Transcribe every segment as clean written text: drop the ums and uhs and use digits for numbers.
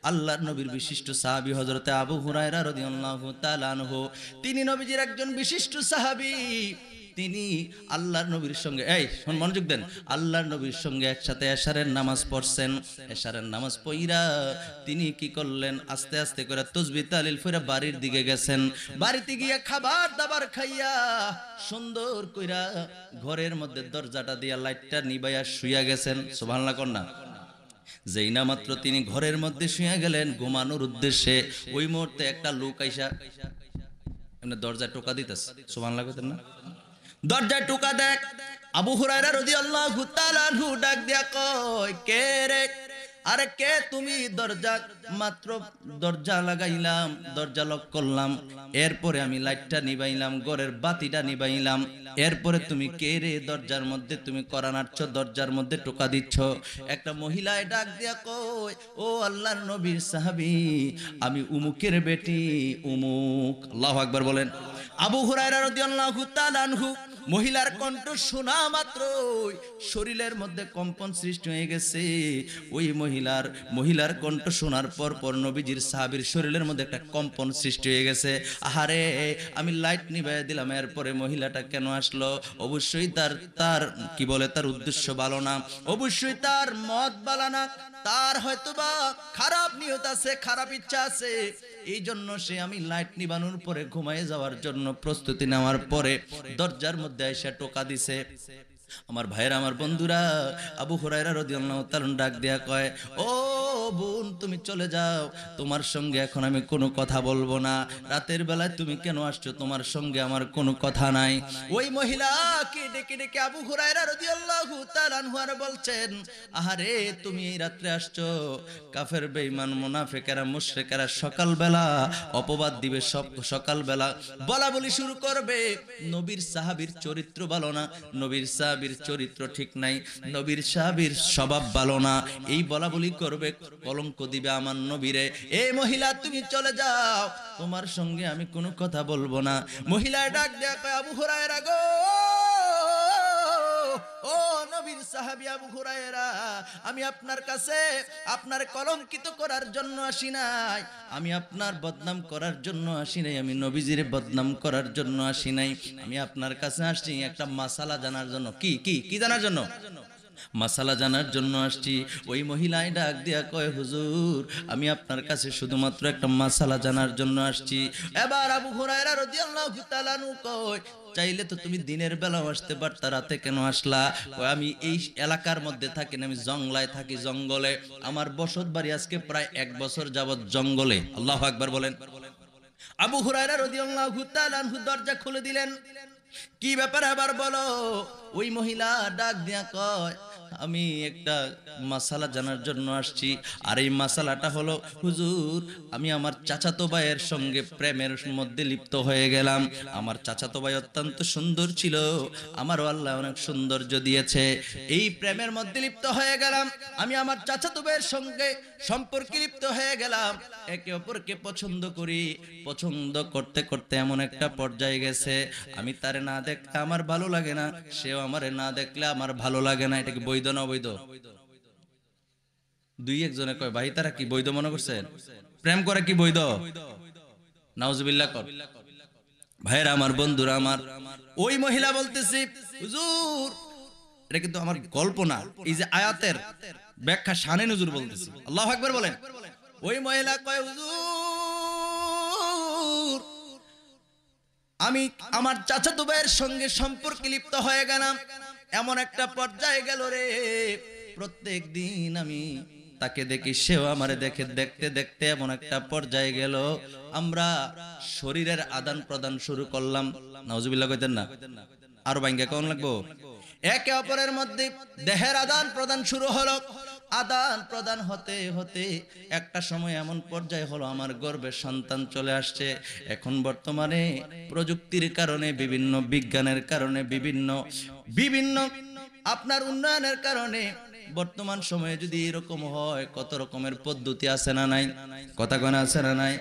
আল্লাহর নবীর বিশিষ্ট সাহাবী হযরতে আবু হুরায়রা রাদিয়াল্লাহু তাআলা আনহু, তিনি নবীজির একজন বিশিষ্ট সাহাবী। তিনি আল্লাহর নবীর সঙ্গে, এই শোন, মনোযোগ দেন, আল্লাহর নবীর সঙ্গে একসাথে এশারের নামাজ পড়ছেন। এশারের নামাজ পড়া তিনি কি করলেন, আস্তে আস্তে করে তাসবিহ তাহলিল পড়ে বাড়ির দিকে গেছেন। বাড়িতে গিয়ে খাবার দাবার খাইয়া সুন্দর কইরা ঘরের মধ্যে দরজাটা দিয়া লাইটটা নিবাইয়া শুইয়া গেছেন। সুবহানাল্লাহ কন্যা। যেই না মাত্র তিনি ঘরের মধ্যে শুয়ে গেলেন ঘুমানোর উদ্দেশ্যে, ওই মুহূর্তে একটা লোক আইসা এমনি দরজায় টোকা দিতেছে। সুবহানাল্লাহ কইতেন না? দরজায় টোকা দেখ, আবু হুরায়রা রাদিয়াল্লাহু তাআলা আনহু ডাক দিয়া কয়, কে রে? আরে কে তুমি? মাত্র দরজা লাগাইলাম, দরজা লক করলাম, এরপরে আমি লাইটটা নিবাইলাম, ঘরের বাতিটা নিবাইলাম, এরপরে তুমি কে রে? দরজার মধ্যে তুমি কোরআন আটছ, দরজার মধ্যে টোকা দিচ্ছ। একটা মহিলায় ডাক দিয়া কয়, ও আল্লাহর নবীর সাহাবী, আমি উমুকের বেটি উমুক। আল্লাহু আকবার বলেন। আবু হুরায়রা রাদিয়াল্লাহু তাআলা আনহু মহিলার কণ্ঠ শোনা মাত্র শরীরের মধ্যে কম্পন সৃষ্টি হয়ে গেছে। ওই মহিলার কণ্ঠ শোনার পর নবীজির সাহাবীর শরীরের মধ্যে একটা কম্পন সৃষ্টি হয়ে গেছে। আহারে, আমি লাইট নিভাইয়া দিলাম, এরপরে মহিলাটা কেন আসলো? অবশ্যই তার কি বলে, তার উদ্দেশ্য ভালো না, অবশ্যই তার মত ভালো না, তার হয়তোবা খারাপ নিয়ত আছে, খারাপ ইচ্ছা আছে। এই জন্য সে আমি লাইট নিবানোর পরে ঘুমায় যাওয়ার জন্য প্রস্তুতি নেওয়ার পরে দরজার মধ্যে এসে টোকা দিছে। আমার ভাইয়েরা, আমার বন্ধুরা, আবু হুরায়রা রাদিয়াল্লাহু তাআলা ডাক দেয়া কয়, ও বোন, তুমি চলে যাও, তোমার সঙ্গে এখন আমি কোনো কথা বলবো না। রাতের বেলায় তুমি কেন আসছো? তোমার সঙ্গে আমার কোনো কথা নাই। ওই মহিলাকে ডেকে ডেকে আবু হুরায়রা রাদিয়াল্লাহু তাআলা আনহু আর বলছেন, আহারে, তুমি এই রাত্রে আসছো, কাফের বেঈমান মুনাফিকেরা মুশরিকেরা সকালবেলা অপবাদ দিবে, সব সকালবেলা বলা বলি শুরু করবে, নবীর সাহাবীর চরিত্র ভালো না, নবীর সাহাবীর চরিত্র ঠিক নাই, নবীর সাহাবীর স্বভাব ভালো না, এই বলা বলি করবে, কলঙ্ক দিবে আমার নবীরে। এই মহিলা, তুমি চলে যাও, তোমার সঙ্গে আমি কোনো কথা বলবো না। মহিলা ডাক দেয়া কয়, আবু হুরায়রা গো, ও নবীর সাহাবী আবু হুরায়রা, আমি আপনার কাছে আপনার কলঙ্কিত করার জন্য আসি নাই, আমি আপনার বদনাম করার জন্য আসি নাই, আমি নবীজির বদনাম করার জন্য আসি নাই। আমি আপনার কাছে আসছি একটা মাসালা জানার জন্য। কি কি কি জানার জন্য? মাসালা জানার জন্য আসছি। ওই মহিলায় ডাক দিয়া কয়, হুজুর, আমি আপনার কাছে শুধুমাত্র একটা মাসালা জানার জন্য আসছি। এবার আবু হুরায়রা রাদিয়াল্লাহু তাআলা আনহু কয়, চাইলে তো তুমি দিনের বেলাও আসতে পারতা, রাতে কেন আসলা? আমি এই এলাকার মধ্যে থাকি না, আমি জঙ্গলায় থাকি, জঙ্গলে আমার বসত বাড়ি। আজকে প্রায় 1 বছর যাবত জঙ্গলে। আল্লাহু আকবার বলেন। আবু হুরায়রা রাদিয়াল্লাহু তাআলা আনহু দরজা খুলে দিলেন। কি ব্যাপার আবার বলো? ওই মহিলা ডাক দিয়া কয়, আমি একটা মাসালা জানার জন্য আসছি। আর এই মাসালাটা হলো, হুজুর, আমি আমার চাচাতো ভাইয়ের সঙ্গে প্রেমের মধ্যে লিপ্ত হয়ে গেলাম। আমার চাচাতো ভাই অত্যন্ত সুন্দর ছিল, আমারও আল্লাহ অনেক সৌন্দর্য দিয়েছে। এই প্রেমের মধ্যে লিপ্ত হয়ে গেলাম, আমি আমার চাচাতো ভাইয়ের সঙ্গে সম্পর্কে লিপ্ত হয়ে গেলাম, একে অপরকে পছন্দ করি। পছন্দ করতে করতে এমন একটা পর্যায়ে গেছে, আমি তারে না দেখলে আমার ভালো লাগে না, সেও আমারে না দেখলে আমার ভালো লাগে না। এটা কি বৈধ না অবৈধ? দুই একজনে কয়, ভাই তারা কি বৈধ মনে করছেন? প্রেম করে কি বৈধ? নাউজুবিল্লাহ কর। ভাইরা আমার, বন্ধুরা আমার, ওই মহিলা বলতেছি, হুজুর, এটা কিন্তু আমার গল্প না, এই যে আয়াতের ব্যাখ্যা শানে নজুর বলতেছি। আল্লাহু আকবার বলেন। ওই মহিলা কয়, হুজুর, আমি আমার চাচাতো ভাইয়ের সঙ্গে সম্পর্কে লিপ্ত হয়ে গেলাম, এমন একটা পর্যায়ে গেল রে, প্রত্যেক দিন আমি তাকে দেখি, সেও আমারে দেখে, দেখতে দেখতে এমন একটা পর্যায়ে গেল, আমরা শরীরের আদান প্রদান শুরু করলাম। নাউজুবিল্লাহ কইতেন না? আরো ভাঙ্গা কেমন লাগবো? একে অপরের মধ্যে দেহের আদান প্রদান শুরু হলো। আদান প্রদান হতে হতে একটা সময় এমন পর্যায়ে হলো, আমার গর্ভে সন্তান চলে আসছে। এখন বর্তমানে প্রযুক্তির কারণে, বিভিন্ন বিজ্ঞানের কারণে, বিভিন্ন আপনার উন্নয়নের কারণে বর্তমান সময়ে যদি এরকম হয়, কত রকমের পদ্ধতি আছে না নাই? কথা কয় না আছে না নাই?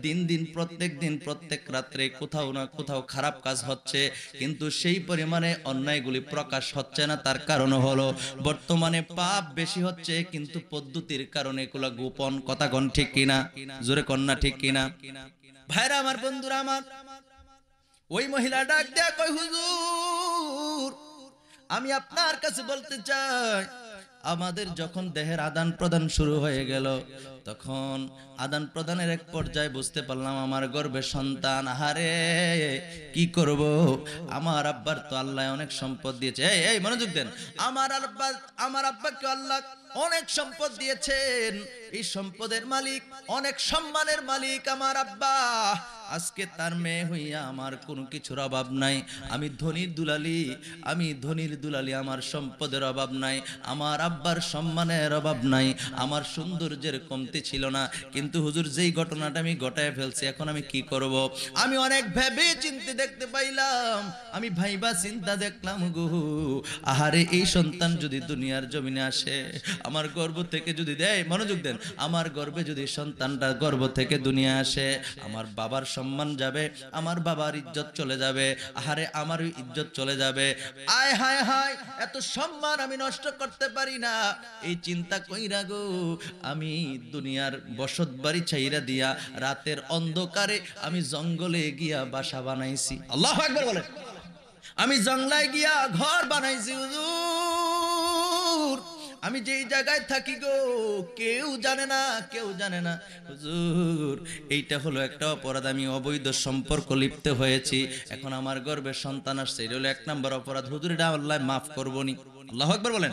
দিন দিন প্রত্যেক দিন প্রত্যেক রাত্রে কোথাও না কোথাও খারাপ কাজ হচ্ছে, কিন্তু সেই পরিমাণে অন্যায়গুলি প্রকাশ হচ্ছে না। তার কারণ হলো বর্তমানে পাপ বেশি হচ্ছে, কিন্তু পদ্ধতির কারণে এগুলো গোপন। কথা কন ঠিক কিনা? জোরে কন্যা ঠিক কিনা? ভাইরা আমার, বন্ধুরা আমার, ওই মহিলা ডাক দেয়া কই, হুজুর আমি আপনার কাছে বলতে চাই, আমাদের যখন দেহের আদান প্রদান শুরু হয়ে গেল, তখন আদান প্রদানের এক পর্যায়ে বুঝতে পারলাম আমার গর্ভে সন্তান। আহারে কি করব, আমার আব্বার তো আল্লাহ অনেক সম্পদ দিয়েছে। এই এই মনোযোগ দেন, আমার আব্বাকে আল্লাহ অনেক সম্পদ দিয়েছেন। এই সম্পদের মালিক, অনেক সম্মানের মালিক আমার আব্বা। আজকে তার মেয়ে হইয়া আমার কোনো কিছুর অভাব নাই। আমি ধনীর দুলালি, আমার সম্পদের অভাব নাই, আমার আব্বার সম্মানের অভাব নাই, আমার সৌন্দর্যের কমতি ছিল না। কিন্তু হুজুর, যেই ঘটনাটা আমি ঘটায় ফেলছি, এখন আমি কি করব? আমি অনেক ভেবে চিন্তে দেখতে পাইলাম, আমি ভাইবা চিন্তা দেখলাম গো, আহারে এই সন্তান যদি দুনিয়ার জমিনে আসে, আমার গর্ভ থেকে যদি দেয়, মনোযোগ দেন, আমার গর্ভে যদি সন্তানটা গর্ভ থেকে দুনিয়া আসে, আমার বাবার সম্মান যাবে, আমার বাবার ইজ্জত চলে যাবে। আহারে আমার ইজ্জত চলে যাবে। আয় হায় হায়, এত সম্মান আমি নষ্ট করতে পারি না। এই চিন্তা কইরা গো, আমি দুনিয়ার বসত বাড়ি ছাইরা দিয়া রাতের অন্ধকারে আমি জঙ্গলে গিয়া বাসা বানাইছি। আল্লাহু আকবার বলেন। আমি জঙ্গলায় গিয়া ঘর বানাইছি হুজুর। আমি যেই জায়গায় থাকি গো, কেউ জানে না, কেউ জানে না হুজুর। এইটা হলো একটা অপরাধ, আমি অবৈধ সম্পর্ক লিপ্ত হয়েছি। এখন আমার গর্ভে সন্তান আসছে, এটা হলো 1 নম্বর অপরাধ। হুজুর, এটা আল্লাহ মাফ করবনি। আল্লাহু আকবার বলেন।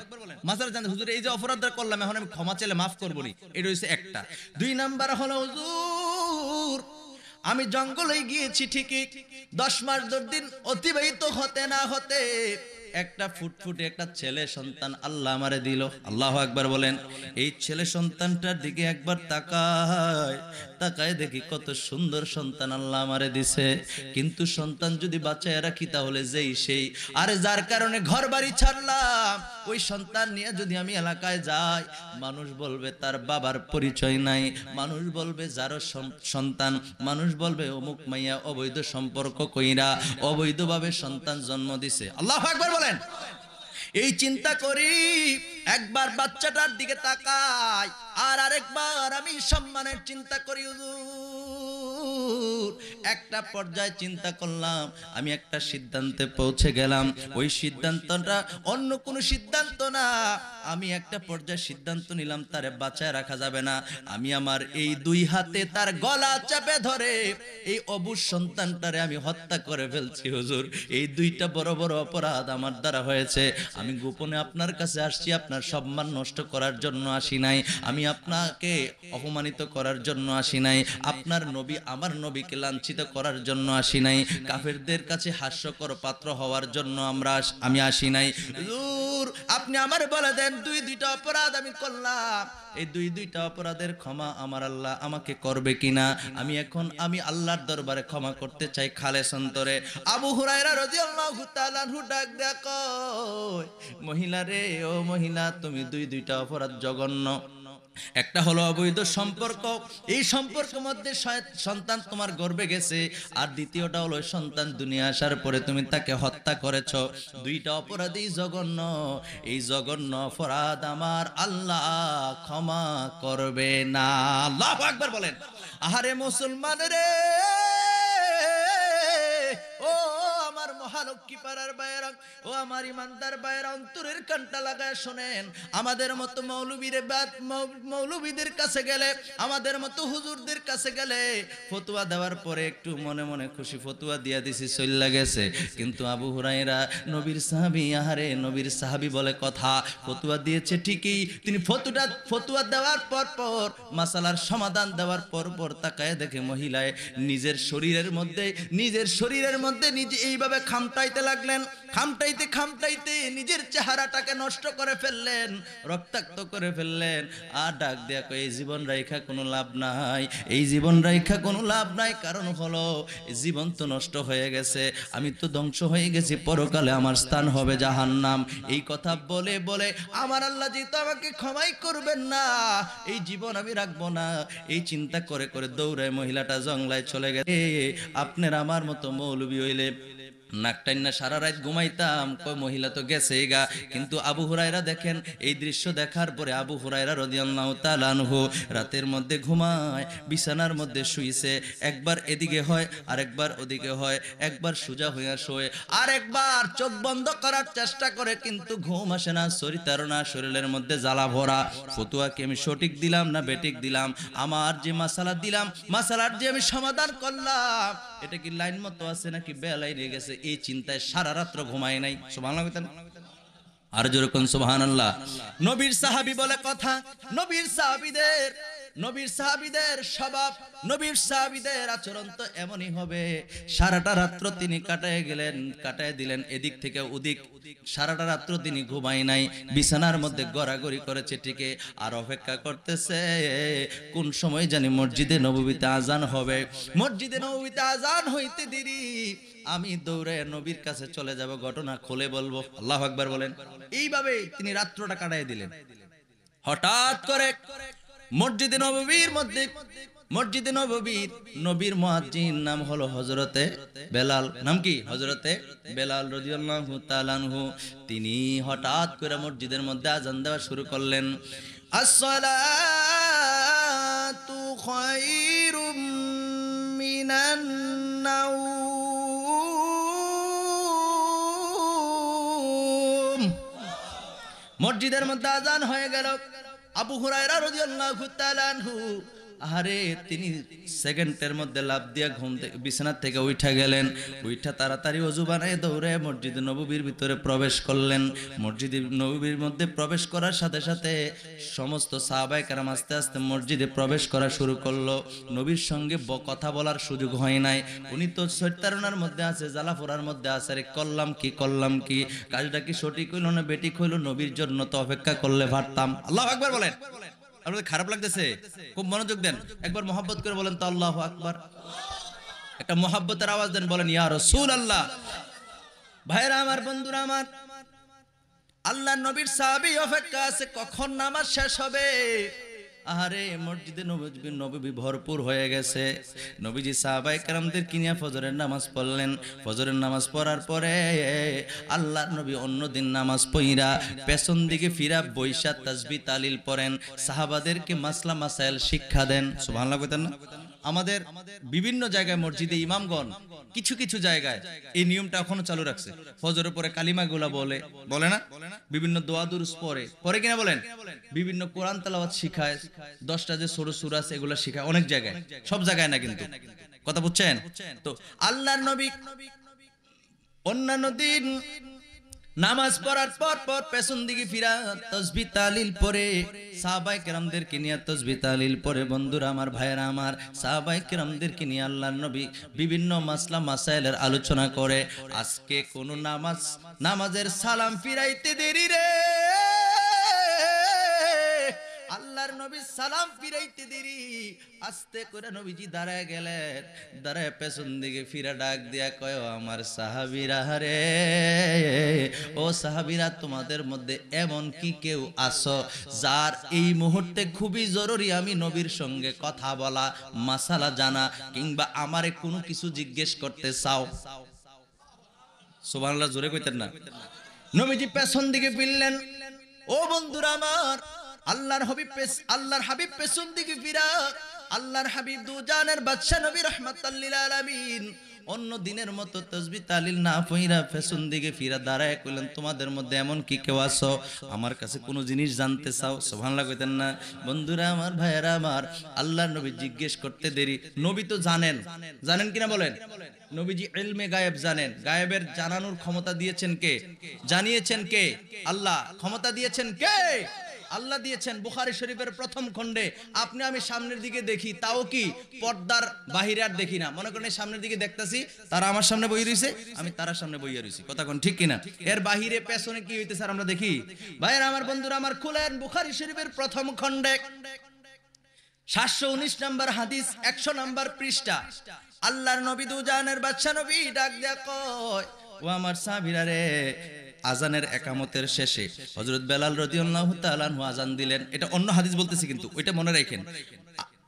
মাসালা জানেন হুজুর, এই যে অপরাধটা করলাম, এখন আমি ক্ষমা চাইলে মাফ করবনি, এটা হচ্ছে একটা। 2 নাম্বার হলো হুজুর, আমি জঙ্গলে গিয়েছি ঠিকই, 10 মাস 10 দিন অতিবাহিত হতে না হতে একটা ফুটফুটে একটা ছেলে সন্তান আল্লাহ আমারে দিল। আল্লাহু আকবার বলেন। এই ছেলে সন্তানটার দিকে একবার তাকায় দেখি কত সুন্দর সন্তান আল্লাহ আমারে দিছে। কিন্তু সন্তান যদি বাঁচায় রাখি তাহলে যেই সেই, আরে যার কারণে ঘর বাড়ি ছাড়লাম, ওই সন্তান নিয়ে যদি আমি এলাকায় যাই, মানুষ বলবে তার বাবার পরিচয় নাই, মানুষ বলবে যারও সন্তান, মানুষ বলবে অমুক মাইয়া অবৈধ সম্পর্ক কইরা অবৈধভাবে সন্তান জন্ম দিছে। আল্লাহু আকবার বলেন। এই চিন্তা করি, একবার বাচ্চাটার দিকে তাকাই, আর আরেকবার আমি সম্মানের চিন্তা করি হুজুর। একটা পর্যায়ে চিন্তা করলাম, আমি একটা সিদ্ধান্তে পৌঁছে গেলাম। ওই সিদ্ধান্তটা অন্য কোনো সিদ্ধান্ত না, আমি একটা পর্যায়ে সিদ্ধান্ত নিলাম তারে বাঁচায় রাখা যাবে না। আমি আমার এই 2 হাতে তার গলা চেপে ধরে এই অবুঝ সন্তানটারে আমি হত্যা করে ফেলছি হুজুর। এই 2টা বড় বড় অপরাধ আমার দ্বারা হয়েছে। আমি গোপনে আপনার কাছে আসছি, আপনার সম্মান নষ্ট করার জন্য আসি নাই, আমি আপনাকে অপমানিত করার জন্য আসি নাই, আপনার নবী আমার নবীকে লাঞ্ছিত করার জন্য আসি নাই, কাফেরদের কাছে হাস্যকর পাত্র হওয়ার জন্য আমি আসি নাই হুজুর। আপনি আমারে বলে দেন, 2টা অপরাধ আমি করলাম, এই 2টা অপরাধের ক্ষমা আমার আল্লাহ আমাকে করবে কিনা? আমি আল্লাহর দরবারে ক্ষমা করতে চাই খালেস অন্তরে। আবু হুরায়রা রাদিয়াল্লাহু তাআলা আনহু ডাক দেয়া কয়, মহিলা রে, ও মহিলা, তুমি 2টা অপরাধ জঘন্য। একটা হলো অবৈধ সম্পর্ক, এই সম্পর্কের মধ্যে সন্তান তোমার গর্ভে গেছে, আর দ্বিতীয়টা হলো সন্তান দুনিয়া আসার পরে তুমি তাকে হত্যা করেছো। 2টা অপরাধই জঘন্য। এই জঘন্য অপরাধ আমার আল্লাহ ক্ষমা করবে না। আল্লাহু আকবার বলেন। আহারে মুসলমান রে, ও আমার মহালক্ষ্মী পাড়ার বাইরা, ও আমার ইমানদার বাইরা, অন্তরের কানটা লাগায় শোনেন। আমাদের মতো মৌলবীদের কাছে গেলে, আমাদের মতো হুজুরদের কাছে গেলে ফতুয়া দেওয়ার পরে একটু মনে মনে খুশি, ফতুয়া দিয়া দিছি, চইল্লা গেছে। কিন্তু আবু হুরায়রা নবীর সাহাবী, আহারে নবীর সাহাবী বলে কথা, ফতুয়া দিয়েছে ঠিকই, তিনি ফতুয়া দেওয়ার পর মাসালার সমাধান দেওয়ার পর তাকায় দেখে মহিলায় নিজের শরীরের মধ্যে নিজে এইভাবে খাম খামটাইতে লাগলেন। খামটাইতে খামটাইতে নিজের চেহারাটাকে নষ্ট করে ফেললেন, রক্তাক্ত করে ফেললেন। আর ডাক দেয়া কই, এই জীবন রাইখা কোনো লাভ নাই, এই জীবন রাইখা কোনো লাভ নাই। কারণ হলো জীবন তো নষ্ট হয়ে গেছে, আমি তো ধ্বংস হয়ে গেছি, পরকালে আমার স্থান হবে জাহান্নাম। এই কথা বলে বলে আমার আল্লাহ যেহেতু আমাকে ক্ষমাই করবেন না, এই জীবন আমি রাখবো না, এই চিন্তা করে করে দৌড়ায় মহিলাটা জংলায় চলে গেছে। আপনার আমার মতো মৌলবি হইলে নাকটাইনা সারা রাত ঘুমাইতাম, কই মহিলা তো গেছে গা। কিন্তু আবু হুরায়রা দেখেন, এই দৃশ্য দেখার পরে আবু হুরায়রা রাদিয়াল্লাহু তাআলা আনহু রাতের মধ্যে ঘুমায়, বিছানার মধ্যে শুইছে, একবার এদিকে হয় আর একবার ওদিকে হয়, একবার সোজা হইয়া শোয় আর একবার চোখ বন্ধ করার চেষ্টা করে, কিন্তু ঘুম আসে না, শরীরতারণা, শরীরের মধ্যে জ্বালা ভরা। ফতুয়া কি আমি সঠিক দিলাম না বেঠিক দিলাম? আমার যে মাসালা দিলাম, মাসালার যে আমি সমাধান করলাম, এটা কি লাইন মতো আছে নাকি বেলাইনে গেছে, এই চিন্তায় সারা রাত্র ঘুমায় নাই। সুবহানাল্লাহ। আর যেরকম সুবহানাল্লাহ। নবীর সাহাবী বলে কথা, নবীর সাহাবীদের স্বভাব, নবীর সাহাবীদের আচরণ তো এমনই হবে। সারাটা রাত্র তিনি কাটায় দিলেন এদিক থেকে ওদিক, সারাটা রাত্র তিনি ঘুমায় নাই, বিছানার মধ্যে গড়াগড়ি করেছে ঠিকই, আর অপেক্ষা করতেছে কোন সময় জানি মসজিদে নববীতে আজান হবে। মসজিদে নববীতে আজান হইতে দেরি, আমি দৌড়ে নবীর কাছে চলে যাব, ঘটনা খুলে বলবো। আল্লাহু আকবার বলেন। এইভাবে তিনি রাত্রটা কাটায় দিলেন। হঠাৎ করে মসজিদে নববীর নবীর মুয়াজ্জিন নাম হলো হযরতে বেলাল। নাম কি? হযরতে বেলাল রাদিয়াল্লাহু তাআলা আনহু। তিনি হঠাৎ করে মসজিদের মধ্যে আজান দেওয়া শুরু করলেন। আসসালাতু খায়রুম মিনান নাওম। মসজিদের মধ্যে আজান হয়ে গেল। আবু হুরায়রা রাদিয়াল্লাহু তাআলা আনহু, আরে তিনি সেকেন্ডের মধ্যে লাফ দিয়া বিছানা থেকে উঠা গেলেন। উঠা তাড়াতাড়ি ওযু বানায় দৌড়ে মসজিদে নববীর ভিতরে প্রবেশ করলেন। মসজিদে নববীর মধ্যে প্রবেশ করার সাথে সাথে সমস্ত সাহাবায়ে কেরাম আস্তে আস্তে মসজিদে প্রবেশ করা শুরু করলো। নবীর সঙ্গে কথা বলার সুযোগ হয় নাই, উনি তো সৈতারণার মধ্যে আছে, জ্বালাফোড়ার মধ্যে আছে। আরে করলাম কি, কাজটা কি সঠিক হইল না বেঠিক হইল, নবীর জন্য তো অপেক্ষা করলে পারতাম। আল্লাহু আকবার বলেন। আপনাদের খারাপ লাগতেছে? খুব মনোযোগ দেন, একবার মহব্বত করে বলেন তো আল্লাহু আকবার। একটা মহব্বতের আওয়াজ দেন, বলেন ইয়া রাসূলুল্লাহ। ভাইরা আমার, বন্ধুরা আমার, আল্লাহর নবীর সাহাবী অপেক্ষা আছে কখন নামাজ শেষ হবে। আরে মসজিদে নববী ভরপুর হয়ে গেছে। নবীজি সাহাবায়ে কেরামদের কিনিয়া ফজরের নামাজ পড়লেন। ফজরের নামাজ পড়ার পরে আল্লাহর নবী অন্যদিন নামাজ পড়া পেছন দিকে ফিরা বৈশা তাসবিহ তালিল পড়েন, সাহাবাদেরকে মাসলা মাসাইল শিক্ষা দেন। সুবহানাল্লাহ কইতেন না? আমাদের বিভিন্ন জায়গায় মসজিদে ইমামগণ কিছু কিছু জায়গায় এই নিয়মটা এখনো চালু রাখছে। ফজরের পরে কালিমাগুলা বলে না, বিভিন্ন দোয়া দুরূস পরে কিনা বলেন, বিভিন্ন কোরআন তেলাওয়াত শিখায়, 10টা যে সূরা আছে এগুলা শিখায় অনেক জায়গায়, সব জায়গায় না কিন্তু। কথা বুঝছেন তো? আল্লাহর নবী অন্যান্য দিন নামাজ পড়ার পর পেছন দিকে ফিরা তাসবিহ তাহলিল পড়ে সাহাবায়ে কেরামদেরকে নিয়ে তাসবিহ তাহলিল পড়ে। বন্ধুরা আমার, ভাইয়েরা আমার, সাহাবায়ে কেরামদেরকে নিয়ে আল্লাহর নবী বিভিন্ন মাসলা মাসাইলের আলোচনা করে। আজকে কোন নামাজের সালাম ফিরাইতে দেরি রে, আল্লাহর নবী সালাম ফিরাইতে দেরি। আস্তে করে নবীজি দাঁড়ায় গেলেন, দাঁড়ায় পেছন দিকে ফিরা ডাক দিয়া কয়, আমার সাহাবীরা রে, ও সাহাবীরা, তোমাদের মধ্যে এমন কি কেউ আছো যার এই মুহূর্তে খুবই জরুরি আমি নবীর সঙ্গে কথা বলা, মাসালা জানা, কিংবা আমারে কোনো কিছু জিজ্ঞেস করতে চাও? সুবহানাল্লাহ, জোরে কইতেন না? নবীজি পেছন দিকে ফিরলেন। ও বন্ধুরা আমার, আল্লাহর হাবিব পেছন দিকে ফিরা, আল্লাহর হাবিব দুজানের বাদশা নবী রাহমাতাল লিল আলামিন অন্য দিনের মতো তাসবিহ তাহলিল না পইরা পেছন দিকে ফিরা দাঁড়ায় কইলেন, তোমাদের মধ্যে এমন কি কেউ আছো আমার কাছে কোনো জিনিস জানতে চাও? সুবহানাল্লাহ কইতেন না? বন্ধুরা আমার, ভাইয়েরা আমার, আল্লাহর নবী জিজ্ঞেস করতে দেরি। নবী তো জানেন কিনা বলেন? নবীজি ইলমে গায়েব জানেন। গায়েবের জানানোর ক্ষমতা দিয়েছেন কে? জানিয়েছেন কে? আল্লাহ। ক্ষমতা দিয়েছেন কে? আল্লাহ দিয়েছেন বুখারী শরীফের প্রথম খণ্ডে, আপনি আমি সামনের দিকে দেখি, তাও কি পর্দার বাহিরে আর দেখি না। মনে করেন সামনের দিকে দেখতেছি, তারা আমার সামনে বইয়ে রয়েছে, আমি তার সামনে বইয়ে রয়েছি, কথা কোন ঠিক কিনা? এর বাহিরে পেছনে কি হইতেছে আমরা দেখি? ভাইয়েরা আমার, বন্ধুরা আমার, খুলেন বুখারী শরীফের প্রথম খণ্ডে 719 নম্বর হাদিস, 100 নম্বর পৃষ্ঠা। আল্লাহর নবী দুজানের বাদশা নবী ডাক দেয়া কয়, ও আমার সাহাবীরা রে, আজানের একামতের শেষে হযরত বেলাল রাদিয়াল্লাহু তাআলা আনহু আজান দিলেন। এটা অন্য হাদিস বলতেছি, কিন্তু ওইটা মনে রাখেন।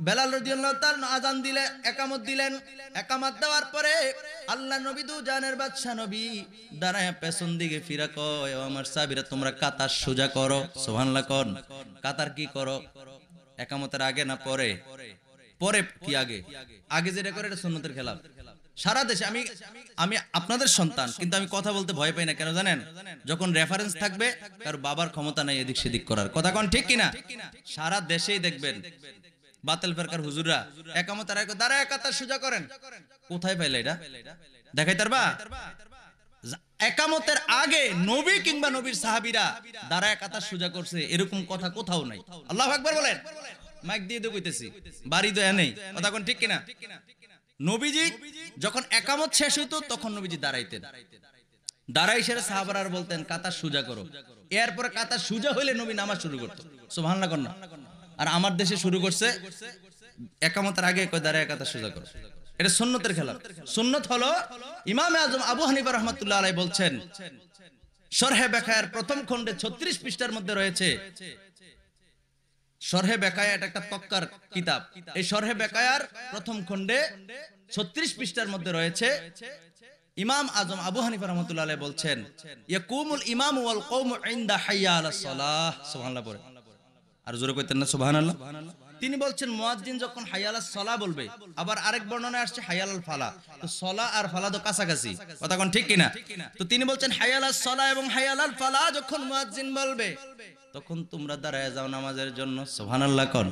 বেলাল রাদিয়াল্লাহু তাআলা আজান দিলে, একামত দিলেন। একামত দেওয়ার পরে আল্লাহ নবী দুজানের বাদশা নবী দাঁড়ায় পেছন দিকে ফিরা কয়, ও আমার সাহাবীরা, তোমরা কাতার সোজা করো। সুবহানাল্লাহ কোন? কাতার কি করো? একামতের আগে না পরে? পরে কি আগে? আগে যেটা করে এটা সুন্নতের খেলাফ। সারা দেশে আমি আপনাদের সন্তান, কিন্তু আমি কথা বলতে ভয় পাই না, কেন জানেন? যখন রেফারেন্স থাকবে, কারো বাবার ক্ষমতা নাই এদিক সেদিক করার, কথা কোন ঠিক কিনা? সারা দেশেই দেখবেন বাতিল ফেরকার হুজুররা একামতের আগে দাঁড়ায় কাতার সোজা করেন। কোথায় পাইলে এটা? দেখাই তারবা? একামতের আগে নবী কিংবা নবীর সাহাবীরা দাঁড়ায় কাতার সোজা করছে, এরকম কথা কোথাও নাই। আল্লাহু আকবার বলেন। মাইক দিয়ে দিয়ে কইতেছি, বাড়ি তো নেই, কথা কোন ঠিক কিনা? নবীজি যখন একামত শেষ হইতো, তখন নবীজি দাঁড়াইতেন। দাঁড়াই সেরে সাহাবারা বলতেন কাতার সোজা করো। এরপরে কাতার সোজা হইলে নবী নামাজ শুরু করতো। সুবহানাল্লাহ কোন না? আর আমার দেশে শুরু করছে একামতের আগে কয় দাঁড়ায় কাতার সোজা করো। এটা সুন্নতের খেলাফ। সুন্নত হলো, ইমামে আজম আবু হানিফা রাহমাতুল্লাহ আলাইহি বলছেন, শরহে বেকায়ার প্রথম খণ্ডে 36 পৃষ্ঠার মধ্যে রয়েছে। শরহে বেকায়া এটা একটা তক্কার কিতাব। এই শরহে বেকায়ার প্রথম খণ্ডে 36 পৃষ্ঠার মধ্যে রয়েছে, ইমাম আজম আবু হানিফা রাহমাতুল্লাহ আলাইহি বলছেন, ইয়াকুমুল ইমামু ওয়াল কওমু ইনদা হাইয়া আলাস সালাহ। সুবহানাল্লাহ পড়ে, আর জোরে কইতেন না সুবহানাল্লাহ? তিনি বলছেন মুয়াজ্জিন যখন হাইয়া আলাস সালাহ বলবে, আবার আরেক বর্ণনায় আসছে হাইয়া আলাল ফালাহ, তো সালাহ আর ফালাহ তো কাছাকাছি, কথা কোন ঠিক কিনা? তো তিনি বলছেন হাইয়া আলাস সালাহ এবং হাইয়া আলাল ফালাহ যখন মুয়াজ্জিন বলবে, তখন তোমরা দাঁড়ায় যাও নামাজের জন্য। সুবহানাল্লাহ কোন?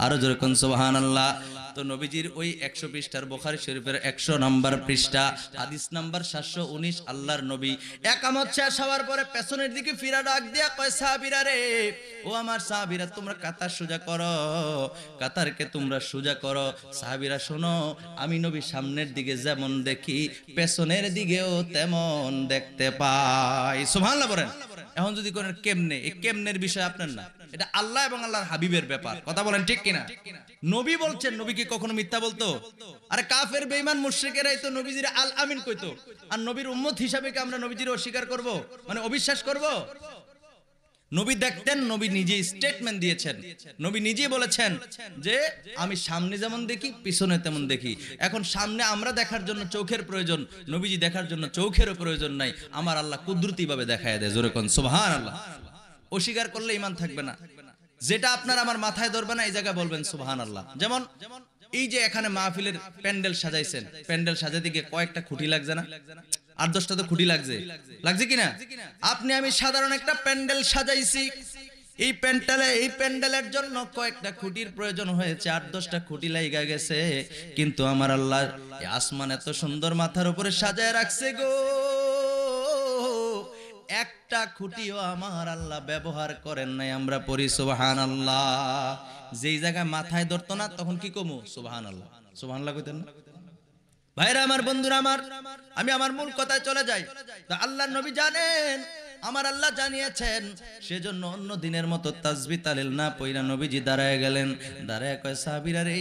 আরো জোরে কোন সুবহানাল্লাহ। তো নবীজির ওই 100 পৃষ্ঠার বুখারী শরীফের 100 নম্বর পৃষ্ঠা, হাদিস নাম্বার 719, আল্লাহর নবী একামত শেষ হওয়ার পরে পেছনের দিকে ফিরা ডাক দিয়া কয়, সাহাবীরা রে, ও আমার সাহাবীরা, তোমরা কাতার সোজা করো, কাতারকে তোমরা সোজা করো। সাহাবীরা শোনো, আমি নবী সামনের দিকে যেমন দেখি, পেছনের দিকেও তেমন দেখতে পাই। সুবহানাল্লাহ বলেন। এখন যদি কোন কেমনে, এই কেমনের বিষয় আপনার না, এটা আল্লাহ এবং আল্লাহর হাবিবের ব্যাপার, কথা বলেন ঠিক কিনা? নবী বলছেন, নবী কি কখনো মিথ্যা বলতো? আরে কাফের বেঈমান মুশরিকেরাই তো নবীজির আল আমিন কইতো। আর নবীর উম্মত হিসাবে কি আমরা নবীজির অস্বীকার করব, মানে অবিশ্বাস করব? নবী দেখতেন, নবী নিজে স্টেটমেন্ট দিয়েছেন, নবী নিজেই বলেছেন যে আমি সামনে যেমন দেখি, পিছনে তেমন দেখি। এখন সামনে আমরা দেখার জন্য চোখের প্রয়োজন, নবীজি দেখার জন্য চোখেরও প্রয়োজন নাই। আমার আল্লাহ কুদরতি ভাবে দেখায় দেয়। জোরে কোন সুবহানাল্লাহ। অস্বীকার করলে ঈমান থাকবে না। যেটা আপনার আমার মাথায় ধরবে না, এই জায়গায় বলবেন সুবহানাল্লাহ। যেমন এই যে এখানে মাহফিলের প্যান্ডেল সাজাইছেন, প্যান্ডেল সাজাতে গিয়ে কয়েকটা খুঁটি লাগছে না? 8-10টা তো খুঁটি লাগছে কিনা? আপনি আমি সাধারণ একটা প্যান্ডেল সাজাইছি, এই প্যান্ডেলের জন্য কয়েকটা খুঁটির প্রয়োজন হয়েছে, 8-10টা খুঁটি লাগা গেছে, কিন্তু আমার আল্লাহ আসমান এত সুন্দর মাথার উপরে সাজায় রাখছে গো, একটা খুঁটিও আমার আল্লাহ ব্যবহার করেন নাই। আমরা পড়ি সুবহানাল্লাহ। যেই জায়গায় মাথায় ধরতো না, তখন কি কমু? সুবহানাল্লাহ। সুবহানাল্লাহ কইতেন না? ভাইরা আমার, বন্ধুরা আমার, আমি আমার মূল কথায় চলে যাই। তো আল্লাহর নবী জানেন, আমার আল্লাহ জানিয়েছেন, সেজন্য অন্য দিনের মতো তাসবিহ তাহলিল না পইরা নবীজি দাঁড়ায় গেলেন। দাঁড়ায় কয়, সাহাবীরা রে,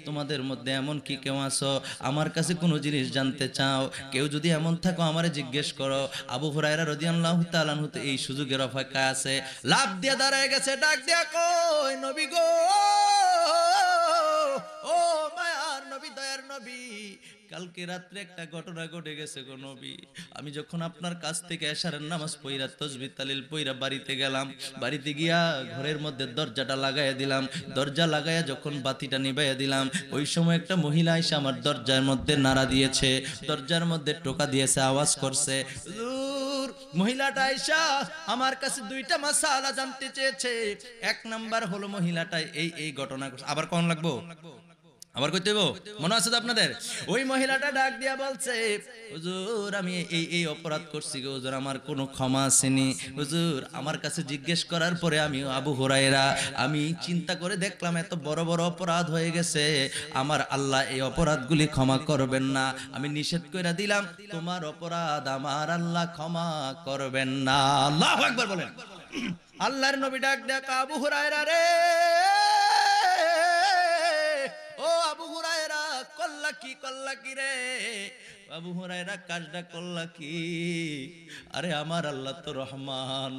তোমাদের মধ্যে এমন কি কেউ আছো আমার কাছে কোনো জিনিস জানতে চাও? কেউ যদি এমন থাকো আমারে জিজ্ঞেস করো। আবু হুরায়রা রাদিয়াল্লাহু তাআলা আনহু তো এই সুযোগের অপেক্ষায় আছে, লাফ দিয়ে দাঁড়ায় গেছে, ডাক দিয়া কয়, নবী গো, ও মায়ার নবী, দয়ার নবী, কালকে রাত্রে একটা ঘটনা ঘটে গেছে গো নবী। আমি যখন আপনার কাছ থেকে এশারের নামাজ পইরা তাসবিহ তাহলিল পইরা বাড়িতে গেলাম, বাড়িতে গিয়া ঘরের মধ্যে দরজাটা লাগাইয়া দিলাম, দরজা লাগাইয়া যখন বাতিটা নিভাইয়া দিলাম, ওই সময় একটা মহিলা এসে আমার দরজার মধ্যে নাড়া দিয়েছে, দরজার মধ্যে টোকা দিয়েছে, আওয়াজ করছে। মহিলাটা আয়েশা আমার কাছে 2টা মাসালা জানতে চেয়েছে। 1 নাম্বার হলো মহিলাটা এই ঘটনা, আবার কোন লাগবো? আবার কইতে হইব, মনে আছে তো আপনাদের? ওই মহিলাটা ডাক দিয়া বলছে, হুজুর আমি এই অপরাধ করছি গো হুজুর, আমার কোনো ক্ষমা আসেনি হুজুর। আমার কাছে জিজ্ঞেস করার পরে আমি আবু হুরায়রা আমি চিন্তা করে দেখলাম এত বড় বড় অপরাধ হয়ে গেছে, আমার আল্লাহ এই অপরাধগুলি ক্ষমা করবেন না। আমি নিষেধ করে দিলাম তোমার অপরাধ আমার আল্লাহ ক্ষমা করবেন না। আল্লাহু আকবার বলেন। আল্লাহর নবী ডাক দেয়া আবু হুরায়রা রে, ও আবু হুরায়রা করলা কি রে? আবু হুরায়রা কাজটা করলা কি? আরে আমার আল্লাহ তো রহমান,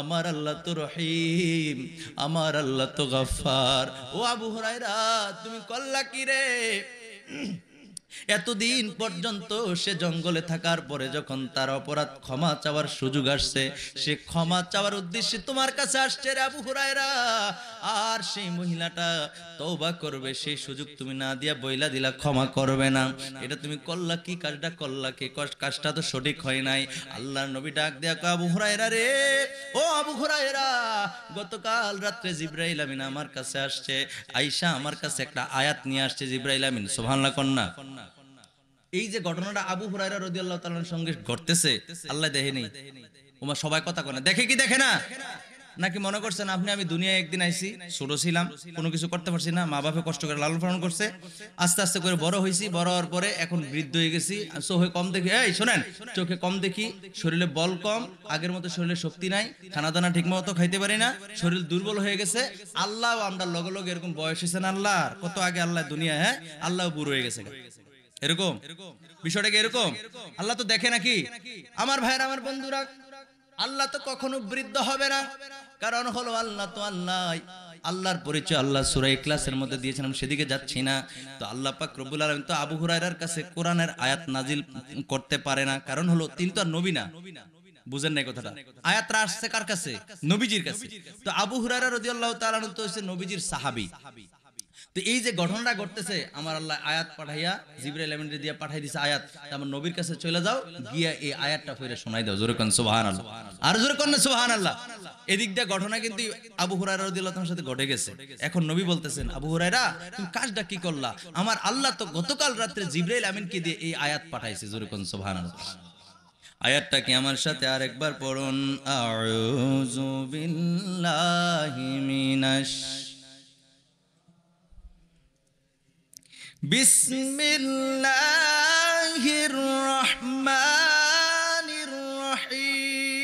আমার আল্লাহ তো রহিম, আমার আল্লাহ তো গফফার। ও আবু হুরায়রা তুমি করলা কি রে? এতদিন পর্যন্ত সে জঙ্গলে থাকার পরে যখন তার অপরাধ ক্ষমা চাওয়ার সুযোগ আসছে, সে ক্ষমা চাওয়ার উদ্দেশ্যে তোমার কাছে আসছে রে আবু হুরায়রা। আর সেই মহিলাটা তওবা করবে, সেই সুযোগ তুমি না দিয়া বইলা দিলা ক্ষমা করবে না। এটা তুমি করলা কি? কাজটা করলা কি? কাজটা তো সঠিক হয় নাই। আল্লাহর নবী ডাক দেয়া আবু হুরায়রা রে, ও আবু হুরায়রা গতকাল রাত্রে জিবরাইল আমিন আমার কাছে আসছে, আয়েশা আমার কাছে একটা আয়াত নিয়ে আসছে জিবরাইল আমিন, সুবহানাল্লাহ কন্না। এই যে ঘটনাটা আবু হুরায়রা রাদিয়াল্লাহু তাআলার সঙ্গে ঘটতেছে, আল্লাহ দেখেনি? ওমা সবাই কথা কয় না, দেখে কি দেখে না? নাকি মনে করছেন আপনি আমি দুনিয়ায় একদিন আইছি, ছোট ছিলাম, কোনো কিছু করতে পারছি না, মা বাপে কষ্ট করে লালন পালন করছে, আস্তে আস্তে করে বড় হয়েছি, বড় হওয়ার পরে এখন বৃদ্ধ হয়ে গেছি, চোখে কম দেখি, এই শোনেন, চোখে কম দেখি, শরীরে বল কম, আগের মতো শরীরে শক্তি নাই, খানা দানা ঠিক মতো খাইতে পারি না, শরীর দুর্বল হয়ে গেছে। আল্লাহ আমরা লগে লগে এরকম বয়স হয়েছে না আল্লাহর, কত আগে আল্লাহ দুনিয়া, হ্যাঁ আল্লাহ বুড়ো হয়ে গেছে এরকম বিষয়টা কি এরকম? আল্লাহ তো দেখে নাকি? আমার ভাইয়ের, আমার বন্ধুরা, আল্লাহ তো কখনো বৃদ্ধ হবে না, কারণ হলো আল্লাহ তো আল্লাহ। আল্লাহর পরিচয় আল্লাহ সূরা ইখলাসের মধ্যে দিয়েছেন, সেদিকে যাচ্ছি না। তো আল্লাহ পাক রব্বুল আলামিন তো আবু হুরায়রার কাছে কোরআনের আয়াত নাজিল করতে পারে না, কারণ হলো তিনি তো আর নবী না। বুঝেন নাই কথাটা? আয়াতটা আসছে কার কাছে? নবীজির কাছে। তো আবু হুরায়রা রাদিয়াল্লাহু তাআলা তো হচ্ছে নবীজির সাহাবী। তো এই যে ঘটনাটা ঘটতেছে, আমার আল্লাহ আয়াত পাঠাইয়া জিবরাইল আমিনকে দিয়ে পাঠাই দিছে আয়াত, আমার নবীর কাছে চলে যাও, গিয়া এই আয়াতটা পড়ে শোনাই দাও। জোরে কোন সুবহানাল্লাহ, আর জোরে কোন সুবহানাল্লাহ। এদিক দিয়ে ঘটনা কিন্তু আবু হুরায়রা রাদিয়াল্লাহু তাআলার সাথে ঘটে গেছে। এখন নবী বলতেছেন, আবু হুরায়রা তুমি কাজটা কি করলা? আমার আল্লাহ তো গতকাল রাতে জিবরাইল আমিনকে দিয়ে এই আয়াত পাঠাইছে। জোরে কোন সুবহানাল্লাহ। আয়াতটা কি আমার সাথে আরেকবার পড়ুন, আউযু বিল্লাহি মিনাশ বিসমিল্লাহির রহমানির রহিম,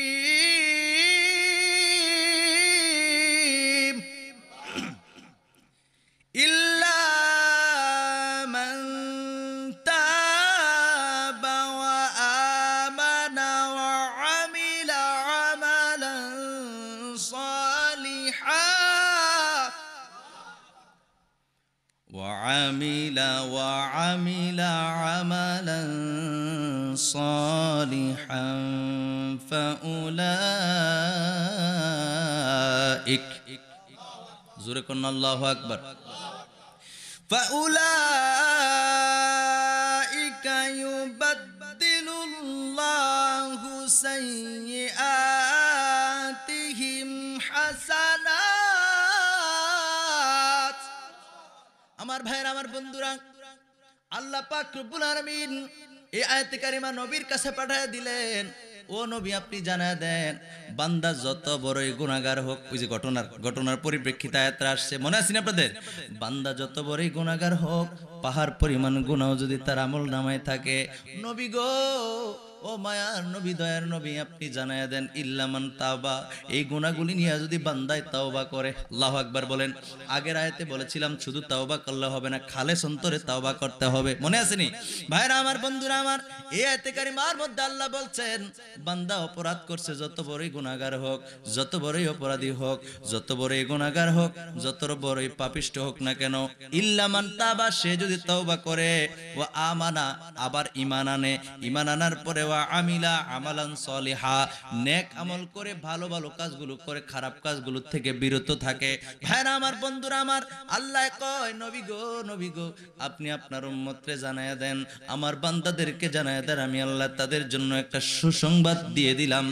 ইল্লা মান তাবা ওয়া আমানা ওয়া আমিলা আমালান সালিহান وعمل عملا صالحا فأولئك زوري كنا الله أكبر فأولئك يبدل الله سيئاتهم حسنات। আমার ভাইয়ের, আমার বন্ধুরা, আল্লাহ পাক রব্বুল আলামিন এই আয়াতে কারিমা নবীর কাছে পাঠিয়ে দিলেন, ও নবী আপনি জানায় দেন, বান্দা যত বড়ই গুনাহগার হোক, ওই যে ঘটনার পরিপ্রেক্ষিতে আয়াতটা আসছে, মনে আছে না আপনাদের? বান্দা যত বড়ই গুনাহগার হোক, পাহাড় পরিমাণ গুনাহ যদি তার আমল নামায় থাকে, নবী গো, ও মায়ার নবী, দয়ার নবী, আপনি জানায়া দেন, ইল্লামান তাওবা, এই গুনাহগুলি নিয়ে যদি বান্দায় তাওবা করে। আল্লাহু আকবার বলেন। আগের আয়াতে বলেছিলাম শুধু তাওবা করলে হবে না, খালেস অন্তরে তাওবা করতে হবে, মনে আছে নি ভাইরা আমার, বন্ধুরা আমার? এই আয়াতে কারিমার মধ্যে আল্লাহ বলছেন, বান্দা অপরাধ করছে, যত বড়ই গুনাহগার হোক, যত বড়ই অপরাধী হোক, যত বড়ই গুনাহগার হোক, যত বড়ই পাপিষ্ট হোক না কেন, ইল্লামান তাওবা, সে যদি তাওবা করে, ও আমানা, আবার ঈমান আনে, ঈমান আনার পরে ওয়া আমিলা আমালান সলিহা, নেক আমল করে ভালো ভালো কাজগুলো করে খারাপ কাজগুলো থেকে বিরত থাকে। ভাইরা আমার, বন্ধুরা আমার, আল্লাহ কয় নবী গো আপনি আপনার উম্মতকে জানায়া দেন, আমার বান্দাদেরকে জানায়া দেন, আমি আল্লাহ তাদের জন্য একটা সুসংবাদ দিয়ে দিলাম,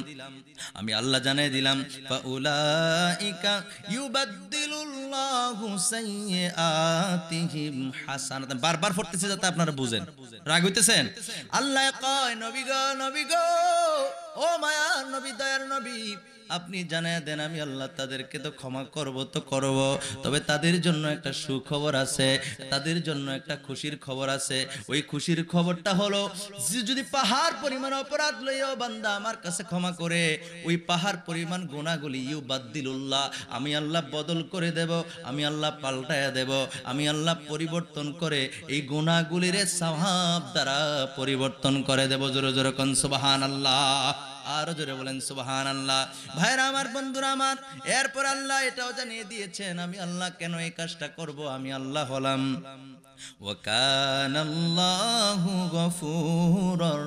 আমি আল্লাহ জানাই দিলাম, ফাউলাইকা ইউবাদদিলুল্লাহু সাইয়্যাতিহিম হাসানাত। বারবার পড়তেছে যাতে আপনারা বুঝেন, রাগ হইতেছেন। আল্লাহ কয় নবী গো ও মায়ার নবী, দয়ার নবী, আপনি জানায় দেন আমি আল্লাহ তাদেরকে তো ক্ষমা করব তো করব, তবে তাদের জন্য একটা সুখবর আছে, তাদের জন্য একটা খুশির খবর আছে। ওই খুশির খবরটা হলো যদি পাহাড় পরিমাণ অপরাধ লইও বান্দা আমার কাছে ক্ষমা করে, ওই পাহাড় পরিমাণ গুনাহগুলি ইউবাদদিলুল্লাহ, আমি আল্লাহ বদল করে দেব, আমি আল্লাহ পাল্টায়া দেব, আমি আল্লাহ পরিবর্তন করে এই গুনাহগুলির সওয়াব দ্বারা পরিবর্তন করে দেব। জোরে জোরে কোন সুবহানাল্লাহ, আরো জোরে বলেন সুবহানাল্লাহ। ভাইরা আমার, বন্ধুরা আমার, এরপর আল্লাহ এটাও জানিয়ে দিয়েছেন আমি আল্লাহ কেন এই কাজটা করব, আমি আল্লাহ হলাম ওয়া কানাল্লাহু গফুরুর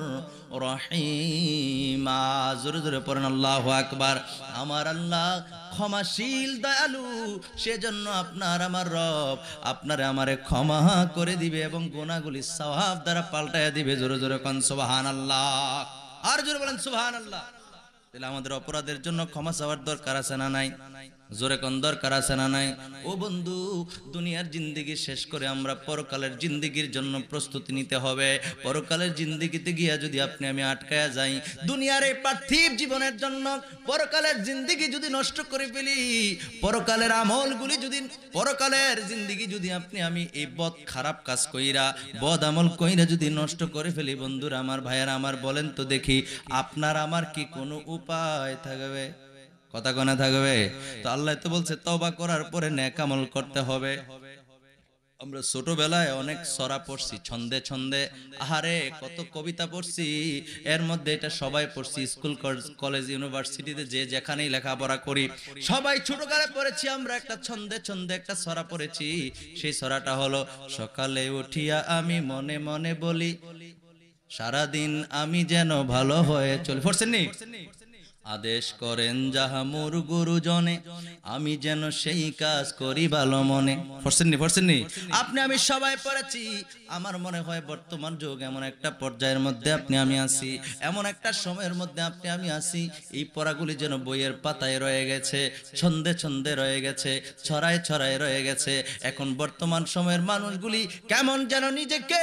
রহিমা। জোরে জোরে পড়েন আল্লাহু আকবার। আমার আল্লাহ ক্ষমাশীল দয়ালু, সেজন্য আপনার আমার রব আপনারে আমারে ক্ষমা করে দিবে এবং গুনাহগুলি সওয়াব দ্বারা পাল্টায়া দিবে। জোরে জোরে কোন সুবহানাল্লাহ, আর জোরে বলেন সুবহানাল্লাহ। তাহলে আমাদের অপরাধের জন্য ক্ষমা চাওয়ার দরকার আছে না নাই? জোরে কোন দরকার আছে না নাই? ও বন্ধু, দুনিয়ার জিন্দেগি শেষ করে আমরা পরকালের জিন্দেগির জন্য প্রস্তুতি নিতে হবে। পরকালের জিন্দেগিতে গিয়া যদি আপনি আমি আটকায়া যাই, দুনিয়ার এই পার্থিব জীবনের জন্য পরকালের জিন্দেগি যদি নষ্ট করে ফেলি, পরকালের আমলগুলি যদি, পরকালের জিন্দেগি যদি আপনি আমি এই বদ খারাপ কাজ কইরা, বদ আমল কইরা যদি নষ্ট করে ফেলি, বন্ধুরা আমার, ভাইয়ারা আমার, বলেন তো দেখি আপনার আমার কি কোনো উপায় থাকবে? কথা কোনা থাকবে? তো আল্লাহ তো বলছে তওবা করার পরে নেক আমল করতে হবে। আমরা ছোটবেলায় অনেক সরা পড়ছি, ছন্দে ছন্দে, আহারে কত কবিতা পড়ছি, এর মধ্যে এটা সবাই পড়ছি, স্কুল কলেজ ইউনিভার্সিটিতে যে যেখানেই লেখাপড়া করি সবাই ছোটকালে পড়েছি আমরা একটা ছন্দে ছন্দে একটা সরা পড়েছি। সেই সরাটা হলো, সকালে উঠিয়া আমি মনে মনে বলি সারাদিন আমি যেন ভালো হয়ে চলি। পড়ছেন নি? আদেশ করেন যাহা মোর গুরুজনে, আমি যেন সেই কাজ করি ভালো মনে। পড়ছেন নি? আপনি আমি সবাই পড়েছি। আমার মনে হয় বর্তমান যুগ এমন একটা পর্যায়ের মধ্যে আপনি আমি আছি, এমন একটা সময়ের মধ্যে আপনি আমি আছি, এই পড়াগুলি যেন বইয়ের পাতায় রয়ে গেছে, ছন্দে ছন্দে রয়ে গেছে, ছড়ায় ছড়ায় রয়ে গেছে। এখন বর্তমান সময়ের মানুষগুলি কেমন যেন নিজেকে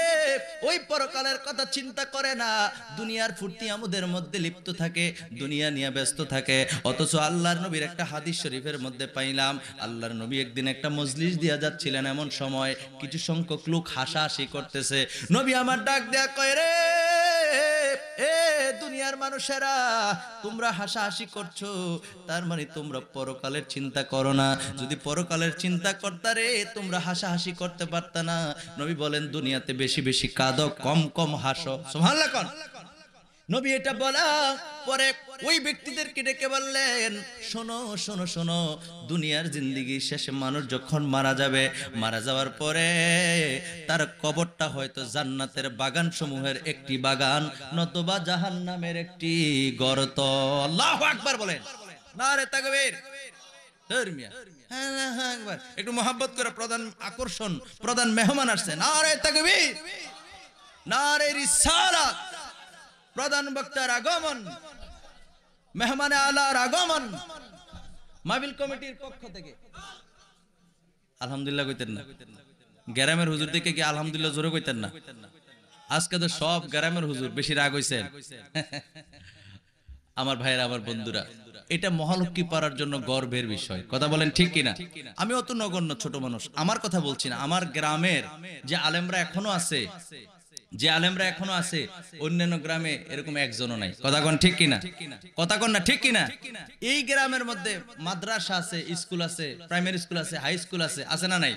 ওই পরকালের কথা চিন্তা করে না, দুনিয়ার ফুর্তি আমোদের মধ্যে লিপ্ত থাকে, দুনিয়া নিয়ে ব্যস্ত থাকে। অথচ আল্লাহর নবীর একটা হাদিস শরীফের মধ্যে পাইলাম, আল্লাহর নবী একদিন একটা মজলিস দিয়া যাচ্ছিলেন, এমন সময় কিছু সংখ্যক লোক হাসাহাসি করতেছে। নবী আমার ডাক দেয়া কয়, রে এ দুনিয়ার মানুষেরা, তোমরা হাসাহাসি করছো, তার মানে তোমরা পরকালের চিন্তা করো না। যদি পরকালের চিন্তা করতা রে, তোমরা হাসাহাসি করতে পারতা না। নবী বলেন, দুনিয়াতে বেশি বেশি কাঁদো, কম কম হাসো। সুবহানাল্লাহ কোন। নবী এটা বলা পরে ওই ব্যক্তিদেরকে ডেকে বললেন, শোনো শোনো শোনো, দুনিয়ার জিন্দেগি শেষে মানুষ যখন মারা যাবে, মারা যাওয়ার পরে তার কবরটা হয়তো জান্নাতের বাগান সমূহের একটি বাগান, নতুবা জাহান্নামের একটি গর্ত। আল্লাহু আকবার বলেন, নারে তাকবীর। ধর্মিয়া একটু মোহাব্বত করে, প্রধান আকর্ষণ, প্রধান মেহমান আসছে, নারে তাকবীর, নারে রিসালাত, প্রধান বক্তার আগমন, মেহমানে আলার আগমন, মাহফিল কমিটির পক্ষ থেকে। আলহামদুলিল্লাহ কইতেন না? গ্রামের হুজুর দেখে কি আলহামদুলিল্লাহ জোরে কইতেন না? আজকে তো সব গ্রামের হুজুর বেশি রাগ হইছেন। আমার ভাইয়েরা, আমার বন্ধুরা, এটা মহালক্ষ্মী পাড়ার জন্য গর্বের বিষয়। কথা বলেন ঠিক কিনা? আমি অত নগণ্য ছোট মানুষ, আমার কথা বলছি না, আমার গ্রামের যে আলেমরা এখনো আছে, যে আলেমরা এখনো আছে, অন্যান্য গ্রামে এরকম একজনও নাই। কথা কোন ঠিক কিনা? কথা কোন না ঠিক কিনা? এই গ্রামের মধ্যে মাদ্রাসা আছে, স্কুল আছে, প্রাইমারি স্কুল আছে, হাই স্কুল আছে, আছে না নাই?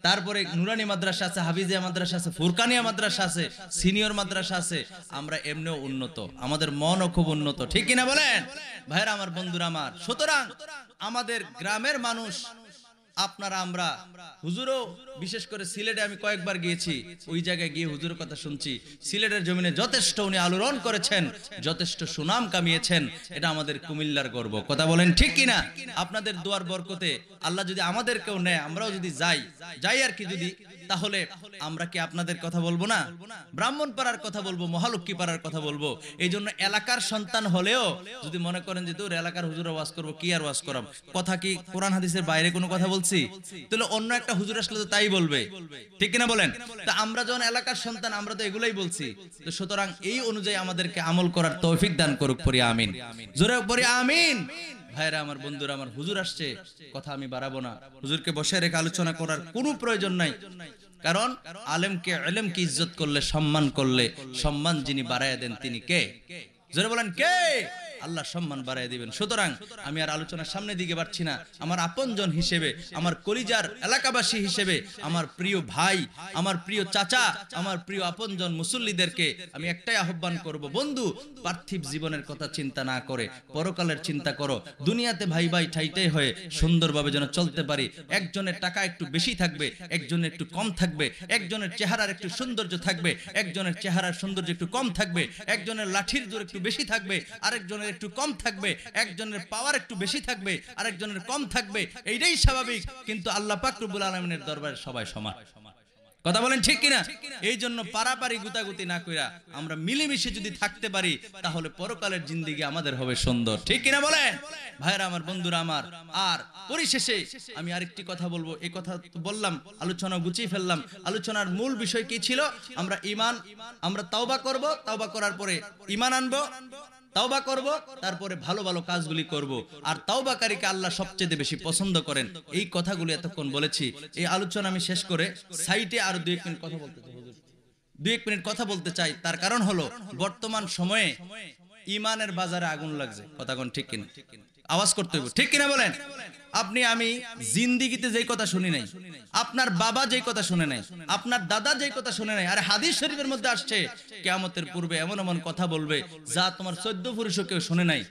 তারপরে নুরানি মাদ্রাসা আছে, হাফিজিয়া মাদ্রাসা আছে, ফুরকানিয়া মাদ্রাসা আছে, সিনিয়র মাদ্রাসা আছে। আমরা এমনিও উন্নত, আমাদের মনও খুব উন্নত, ঠিক কিনা বলেন ভাইরা, আমার বন্ধুরা আমার। সুতরাং আমাদের গ্রামের মানুষ আপনারা আমরা হুজুরও বিশেষ করে সিলেটে আমি কয়েকবার গিয়েছি, ওই জায়গায় গিয়ে হুজুরের কথা শুনছি। সিলেটের জমিনে যথেষ্ট উনি আলোড়ন করেছেন, যথেষ্ট সুনাম কামিয়েছেন। এটা আমাদের কুমিল্লার গর্ব। কথা বলেন ঠিক কিনা? আপনাদের দোয়ার বরকতে আল্লাহ যদি আমাদেরকেও নেয়, আমরাও যদি যাই আর কি, যদি, তাহলে আমরা কি আপনাদের কথা বলবো না? ব্রাহ্মণপাড়ার কথা বলবো, মহালক্ষ্মী পাড়ার কথা বলবো। এই জন্য এলাকার সন্তান হলেও যদি মনে করেন যে তোর এলাকার হুজুর ওয়াজ করবো, কি আর ওয়াজ করাম, কথা কি কোরআন হাদিসের বাইরে কোনো কথা বলছি? তাহলে অন্য একটা হুজুর আসলে তো তাই বলবে, ঠিক কিনা বলেন? তা আমরা যখন এলাকার সন্তান, আমরা তো এগুলাই বলছি। তো সুতরাং এই অনুযায়ী আমাদেরকে আমল করার তৌফিক দান করুক, পড়ি আমিন। জোরে পড়ি আমিন। ভাইরা আমার, বন্ধুরা আমার, হুজুর আসছে, কথা আমি বাড়াবো না। হুজুরকে বসে রেখে আলোচনা করার কোনো প্রয়োজন নাই। কারণ ইলমকে ইজ্জত করলে, সম্মান করলে, সম্মান যিনি বাড়াইয়া দেন তিনি কে? জোরে বলেন কে? আল্লাহ সম্মান বাড়াই দিবেন। সুতরাং আমি আর আলোচনার সামনে দিকে পারছি না। আমার আপনজন হিসেবে, আমার কলিজার এলাকাবাসী হিসেবে, আমার প্রিয় ভাই, আমার প্রিয় চাচা, আমার প্রিয় আপনজন মুসল্লিদেরকে আমি একটাই আহ্বান করব, বন্ধু, পার্থিব জীবনের কথা চিন্তা না করে পরকালের চিন্তা করো। দুনিয়াতে ভাই ভাই ঠাইটাই হয়ে সুন্দরভাবে যেন চলতে পারি। একজনের টাকা একটু বেশি থাকবে, একজনের একটু কম থাকবে, একজনের চেহারার একটু সৌন্দর্য থাকবে, একজনের চেহারার সৌন্দর্য একটু কম থাকবে, একজনের লাঠির জোর একটু বেশি থাকবে, আরেকজনের একটু কম থাকবে, একজনের পাওয়ার একটু বেশি থাকবে, আরেকজনের কম থাকবে। এইটাই স্বাভাবিক। কিন্তু আল্লাহ পাক রব্বুল আলামিনের দরবারে সবাই সমান। কথা বলেন ঠিক কিনা? এই জন্য পারাপারি গুতাগুতি না কইরা আমরা মিলেমিশে যদি থাকতে পারি, তাহলে পরকালের জিন্দেগি আমাদের হবে সুন্দর, ঠিক কিনা বলেন? ভাইরা আমার, বন্ধুরা আমার, আর পরিশেষে আমি আরেকটি কথা বলবো। এই কথা তো বললাম, আলোচনা গুছিয়ে ফেললাম। আলোচনার মূল বিষয় কি ছিল? আমরা তাওবা করব, তাওবা করার পরে ঈমান আনবো, তাওবা করব, তারপরে ভালো ভালো কাজগুলি করব। আর তাওবাকারীকে আল্লাহ সবচেয়ে বেশি পছন্দ করেন। এই কথাগুলো এতক্ষণ বলেছি। এই আলোচনা আমি শেষ করে সাইটে আর 2-1 মিনিট কথা বলতে চাই। হুজুর 2-1 মিনিট কথা বলতে চাই। তার কারণ হলো, বর্তমান সময়ে ঈমানের বাজারে আগুন লাগছে। কথা কোন ঠিক কিনা? আওয়াজ করতে হবে, ঠিক কিনা বলেন? আপনি আমি জিন্দিগিতে যেই কথা শুনি নাই, আপনার বাবা যেই কথা শুনে নাই, আপনার দাদা যেই কথা শুনে নাই। আরে হাদিস শরীফের মধ্যে আসছে, কিয়ামতের পূর্বে এমন এমন কথা বলবে যা তোমার 14 পুরুষও কেউ শুনে নাই।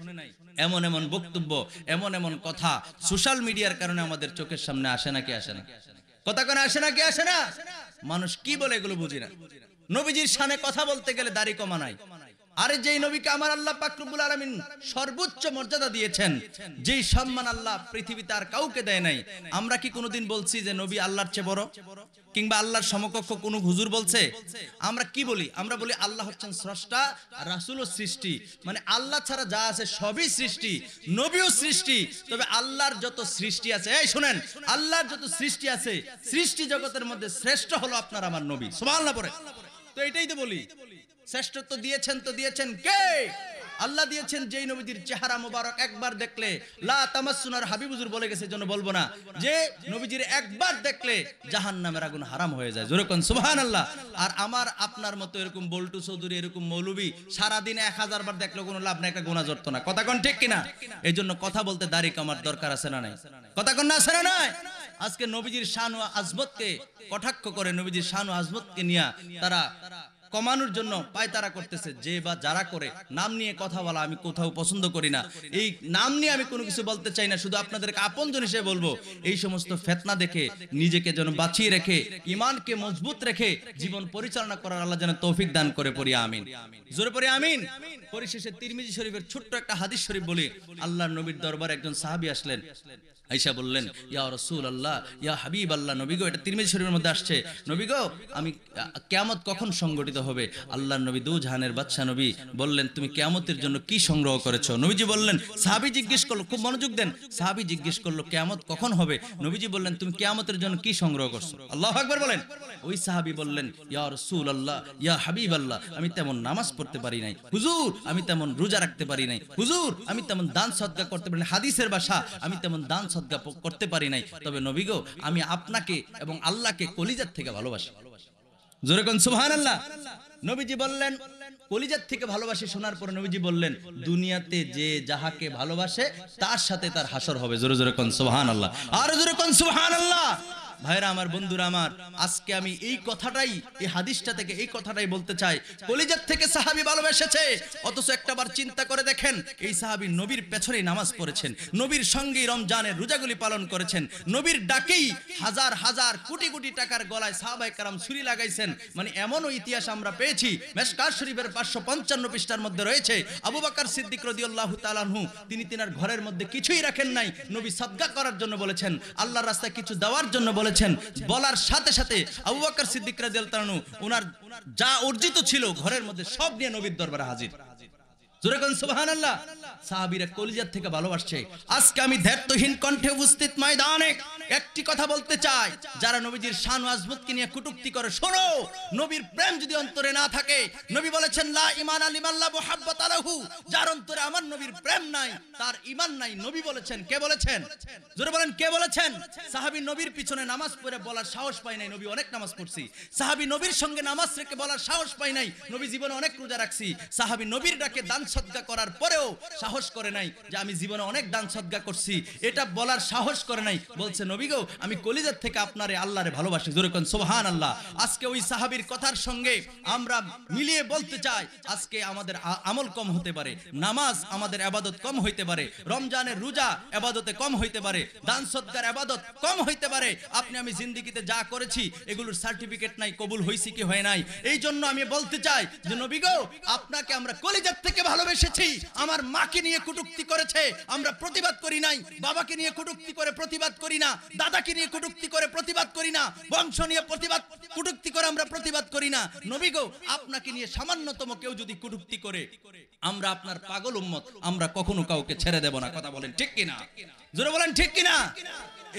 এমন এমন বক্তব্য, এমন এমন কথা সোশ্যাল মিডিয়ার কারণে আমাদের চোখের সামনে আসে নাকি আসে না? কথা কেন আসে নাকি আসে না? মানুষ কি বলে এগুলো বুঝি না। নবীজির শানে কথা বলতে গেলে দাড়ি কমা নাই। আরে যেই নবীকে আমার আল্লাহ পাক রব্বুল আলামিন সর্বোচ্চ মর্যাদা দিয়েছেন, যেই সম্মান আল্লাহ পৃথিবীতে আর কাউকে দেয় নাই, আমরা কি কোনোদিন বলছি যে নবী আল্লাহর চেয়ে বড়, কিংবা আল্লাহর সমকক্ষ কোন হুজুর বলছে? আমরা কি বলি? আমরা বলি আল্লাহ হচ্ছেন স্রষ্টা, রাসূলও সৃষ্টি। মানে আল্লাহ ছাড়া যা আছে সবই সৃষ্টি, নবীও সৃষ্টি। তবে আল্লাহর যত সৃষ্টি আছে, এই শুনেন, আল্লাহর যত সৃষ্টি আছে, সৃষ্টি জগতের মধ্যে শ্রেষ্ঠ হলো আপনার আমার নবী। সুবহানাল্লাহ পড়ে। তো এটাই তো বলি, শ্রেষ্ঠত্ব দিয়েছেন কে? আল্লাহ দিয়েছেন। যেই নবীর চেহারা মোবারক একবার দেখলে লা তামাসসুনার হাবিব হুজুর বলে গেছে, জন্য বলবো না, যে নবীজির একবার দেখলে জাহান্নামের আগুন হারাম হয়ে যায়। জোরে কোন সুবহানাল্লাহ। আর আমার আপনার মতো এরকম বল্টু চৌধুরী, এরকম মৌলবী সারাদিন 1000 বার দেখলে কোনো লাভ নাই, একটা গুনাহ জড়তো না। কথা কোন ঠিক কিনা? এই জন্য কথা বলতে দাড়ি কামার দরকার আছে না নাই? কথা কোন না আছে না নাই? আজকে নবীজির শান ও আজমতকে কটাক্ষ করে, নবীজির শান ও আজমতকে নিয়ে তারা কমানোর জন্য পায়তারা করতেছে। যে বা যারা করে, নাম নিয়ে কথা বলা আমি কোথাও পছন্দ করি না। এই নাম নিয়ে আমি কোনো কিছু বলতে চাই না, শুধু আপনাদেরকে আপনজন হিসেবে বলবো, এই সমস্ত ফিতনা দেখে নিজেকে যেন বাঁচিয়ে রেখে, ঈমানকে মজবুত রেখে জীবন পরিচালনা করার আল্লাহ যেন তৌফিক দান করে, পড়ি আমিন। জোরে পড়ি আমিন। পরিশেষে তিরমিজি শরীফের ছোট্ট একটা হাদিস শরীফ বলি। আল্লাহর নবীর দরবারে একজন সাহাবী আসলেন, আয়েশা বললেন, ইয়া রাসূলুল্লাহ, ইয়া হাবিবাল্লাহ, নবী গো, এটা তিরমিজি শরীফের মধ্যে আসছে, নবী গো, আমি কিয়ামত কখন সংগঠিত হবে? আল্লাহর নবী দু জাহানের বাদশা নবী বললেন, তুমি কিয়ামতের জন্য কি সংগ্রহ করেছো? নবীজি বললেন, সাহাবী জিজ্ঞেস করলো, খুব মনোযোগ দেন, সাহাবী জিজ্ঞেস করলো কিয়ামত কখন হবে? নবীজি বললেন, তুমি কিয়ামতের জন্য কি সংগ্রহ করছো? আল্লাহু আকবার বলেন। ওই সাহাবী বললেন, ইয়া রাসূলুল্লাহ, ইয়া হাবিবাল্লাহ, আমি তেমন নামাজ পড়তে পারি নাই হুজুর, আমি তেমন রোজা রাখতে পারি নাই হুজুর, আমি তেমন দান সদকা করতে পারি নাই। হাদিসের ভাষা, আমি তেমন দান সদকা করতে পারি নাই। তবে নবী গো, আমি আপনাকে এবং আল্লাহকে কলিজার থেকে ভালোবাসি। জোরে কোন সুবহানাল্লাহ। নবীজি বললেন, কলিজার থেকে ভালোবাসি। শোনার পরে নবীজি বললেন, দুনিয়াতে যে যাহাকে ভালোবাসে তার সাথে তার হাসর হবে। জোরে জোরে কোন সুবহানাল্লাহ। আর জোরে কোন সুবহানাল্লাহ। ভাইরা আমার, বন্ধুরা আমার, আজকে আমি এই কথাটাই, এই হাদিসটা থেকে এই কথাটাই বলতে চাই, কলিজার থেকে সাহাবী ভালোবেসেছে। অথচ একটাবার চিন্তা করে দেখেন, এই সাহাবী নবীর পেছনেই নামাজ পড়েছেন, নবীর সঙ্গেই রমজানের রোজাগুলি পালন করেছেন, নবীর ডাকেই হাজার হাজার কোটি কোটি টাকার গলায় সাহাবায়ে কেরাম ছুরি লাগাইছেন। মানে এমনও ইতিহাস আমরা পেয়েছি, মিশকাত শরীফের 555 পৃষ্ঠার মধ্যে রয়েছে, আবু বকর সিদ্দিক রাদিয়াল্লাহু তাআলা আনহু তিনি তিনার ঘরের মধ্যে কিছুই রাখেন নাই, নবী সাদকা করার জন্য বলেছেন, আল্লাহর রাস্তায় কিছু দেওয়ার জন্য বলেছেন। বলার সাথে সাথে আবু বকর সিদ্দিক রাদিয়াল্লাহু তাআলা আনহু ওনার যা অর্জিত ছিল ঘরের মধ্যে সব নিয়ে নবীর দরবারে হাজির। জোরে কোন সুবহানাল্লাহ। সাহাবীরা কলিজার থেকে ভালোবাসছে। আজকে আমি ধ্যাত্বহীন কণ্ঠে উপস্থিত ময়দানে একটি কথা বলতে চাই, যারা নবীজির শান ও আজমতকে নিয়ে কটূক্তি করে, শোনো, নবীর প্রেম যদি অন্তরে না থাকে, নবী বলেছেন লা ঈমানা লিমান লা মুহাব্বাতা লাহু, যার অন্তরে আমার নবীর প্রেম নাই তার ঈমান নাই। নবী বলেছেন, কে বলেছেন? জোরে বলেন, কে বলেছেন? সাহাবী নবীর পিছনে নামাজ পড়ে বলার সাহস পায় নাই, নবী অনেক নামাজ পড়ছি। সাহাবী নবীর সঙ্গে নামাজ রেখে বলার সাহস পায় নাই, নবী জীবনে অনেক রোজা রাখছি। সাহাবী নবীর ডাকে দান সদকা করার পরেও সাহস করে নাই যে আমি জীবনে অনেক দান সদকা করছি, এটা বলার সাহস করে নাই। বলছে, নবী গো, আমি কলিজার থেকে আপনারে আল্লাহরে ভালোবাসি। জোরে কোন সুবহানাল্লাহ। আজকে ওই সাহাবীর কথার সঙ্গে আমরা মিলিয়ে বলতে চাই, আজকে আমাদের আমল কম হতে পারে, নামাজ আমাদের ইবাদত কম হইতে পারে, রমজানের রোজা ইবাদতে কম হইতে পারে, দান সদকার ইবাদত কম হইতে পারে। আপনি আমি জিন্দেগিতে যা করেছি এগুলোর সার্টিফিকেট নাই, কবুল হইছে কি হয় নাই। এই জন্য আমি বলতে চাই যে নবী গো, আপনাকে আমরা কলিজার থেকে ভালোবেসেছি। আমার মাকে নিয়ে কটূক্তি করেছে, আমরা প্রতিবাদ করি নাই। বাবাকে নিয়ে কটূক্তি করে প্রতিবাদ করি না, দাদাকে নিয়ে কটূক্তি করে প্রতিবাদ করি না, বংশ নিয়ে প্রতিবাদ কটূক্তি করে আমরা প্রতিবাদ করি না। নবী গো, আপনাকে নিয়ে সামান্যতম কেউ যদি কটূক্তি করে, আমরা আপনার পাগল উম্মত, আমরা কখনো কাউকে ছেড়ে দেব না। কথা বলেন ঠিক কিনা? জোরে বলেন ঠিক কিনা?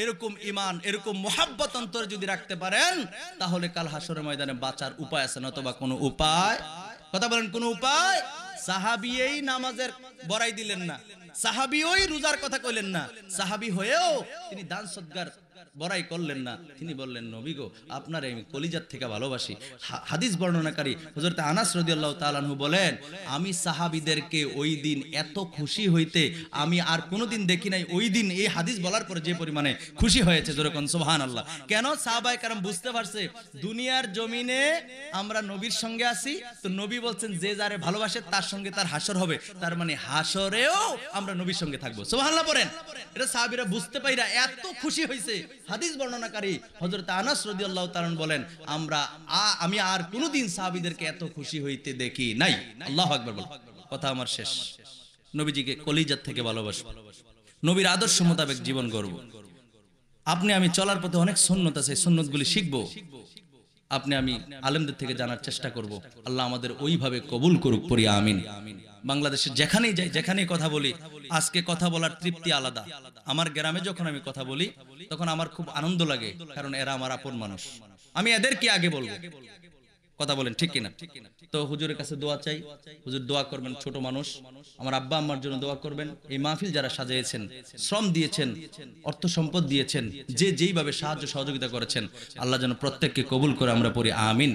এরকম ঈমান, এরকম মুহাব্বত অন্তরে যদি রাখতে পারেন, তাহলে কাল হাসরের ময়দানে বাঁচার উপায় আছে, নতুবা কোনো উপায়। কথা বলেন, কোনো উপায়? সাহাবী এই নামাজের বড়াই দিলেন না, সাহাবী ওই রোজার কথা কইলেন না, সাহাবী হয়েও তিনি দান সদকার বড়াই করলেন না। তিনি বললেন, নবী গো, আপনার আমি কলিজার থেকে ভালোবাসি। হাদিস বর্ণনাকারী হযরত আনাস রাদিয়াল্লাহু তাআলা আনহু বলেন, আমি সাহাবীদেরকে ওই দিন এত খুশি হইতে আমি আর কোনোদিন দেখি নাই। ওই দিন এই হাদিস বলার পরে যে পরিমাণে খুশি হয়েছে, জোরে কোন সুবহানাল্লাহ। কেন? সাহাবায়ে কেরাম বুঝতে পারছে দুনিয়ার জমিনে আমরা নবীর সঙ্গে আছি, তো নবী বলছেন যে যারে ভালোবাসে তার সঙ্গে তার হাসর হবে, তার মানে হাসরেও আমরা নবীর সঙ্গে থাকবো। সুবহানাল্লাহ পড়েন। এটা সাহাবীরা বুঝতে পাইরা এত খুশি হয়েছে। হাদিস বর্ণনাকারী হযরত আনাস রাদিয়াল্লাহু তাআলা বলেন, আমি আর কোনোদিন সাহাবীদেরকে এত খুশি হইতে দেখি নাই। আল্লাহু আকবার বল। কথা আমার শেষ। নবীজিকে কলিজার থেকে ভালোবাসো, নবীর আদর্শ মোতাবেক জীবন গড়ব। আপনি আমি চলার পথে অনেক সুন্নত আছে, সুন্নতগুলি শিখবো। আপনি আমি আলেমদের থেকে জানার চেষ্টা করব। আল্লাহ আমাদের ওইভাবে কবুল করুক, পড়ি আমিন। বাংলাদেশে যেখানেই যাই, যেখানেই কথা বলি, আজকে কথা বলার তৃপ্তি আলাদা। আমার গ্রামে যখন আমি কথা বলি তখন আমার খুব আনন্দ লাগে, কারণ এরা আমার আপন মানুষ, আমি এদেরকে আগে বলবো। কথা বলেন ঠিক কিনা? তো হুজুরের কাছে দোয়া চাই, হুজুর দোয়া করবেন, ছোট মানুষ, আমার আব্বা আম্মার জন্য দোয়া করবেন। এই মাহফিল যারা সাজিয়েছেন, শ্রম দিয়েছেন, অর্থ সম্পদ দিয়েছেন, যে যেইভাবে সাহায্য সহযোগিতা করেছেন, আল্লাহ যেন প্রত্যেককে কবুল করে। আমরা পড়ি আমিন।